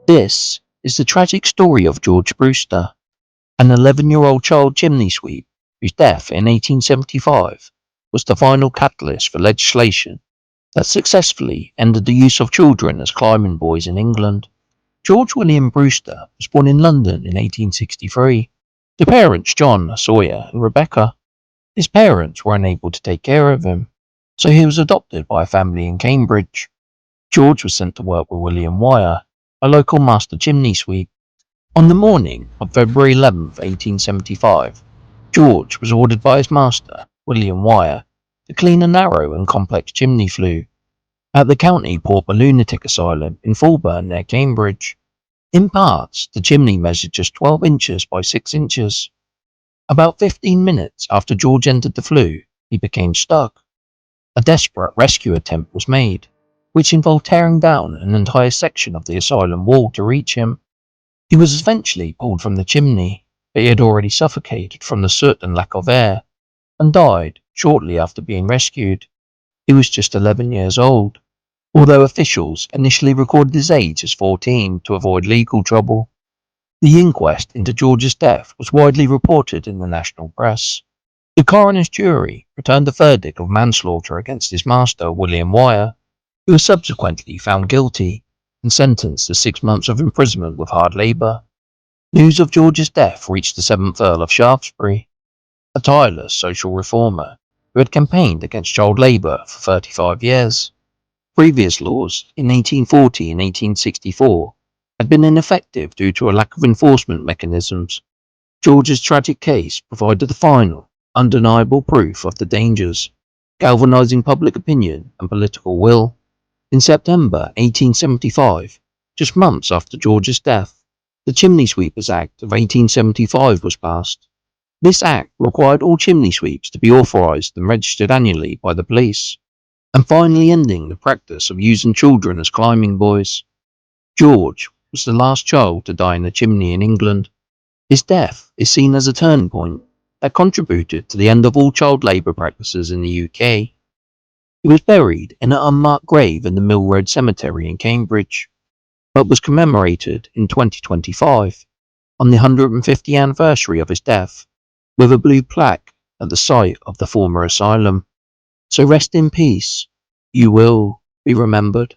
This is the tragic story of George Brewster, an 11-year-old child chimney sweep whose death in 1875 was the final catalyst for legislation that successfully ended the use of children as climbing boys in England. George William Brewster was born in London in 1863 to parents John Sawyer and Rebecca. His parents were unable to take care of him, so he was adopted by a family in Cambridge. George was sent to work with William Wire, a local master chimney sweep. On the morning of February 11, 1875, George was ordered by his master, William Wire, to clean a narrow and complex chimney flue at the County Pauper Lunatic Asylum in Fulbourn near Cambridge. In parts, the chimney measured just 12 inches by 6 inches. About 15 minutes after George entered the flue, he became stuck. A desperate rescue attempt was made, which involved tearing down an entire section of the asylum wall to reach him. He was eventually pulled from the chimney, but he had already suffocated from the soot and lack of air, and died shortly after being rescued. He was just 11 years old, although officials initially recorded his age as 14 to avoid legal trouble. The inquest into George's death was widely reported in the national press. The coroner's jury returned a verdict of manslaughter against his master, William Wire, who was subsequently found guilty and sentenced to 6 months of imprisonment with hard labour. News of George's death reached the 7th Earl of Shaftesbury, a tireless social reformer who had campaigned against child labour for 35 years. Previous laws in 1840 and 1864 had been ineffective due to a lack of enforcement mechanisms. George's tragic case provided the final, undeniable proof of the dangers, galvanising public opinion and political will. In September 1875, just months after George's death, the Chimney Sweepers Act of 1875 was passed. This act required all chimney sweeps to be authorised and registered annually by the police, and finally ending the practice of using children as climbing boys. George was the last child to die in a chimney in England. His death is seen as a turning point that contributed to the end of all child labour practices in the UK. He was buried in an unmarked grave in the Mill Road Cemetery in Cambridge, but was commemorated in 2025 on the 150th anniversary of his death with a blue plaque at the site of the former asylum. So rest in peace. You will be remembered.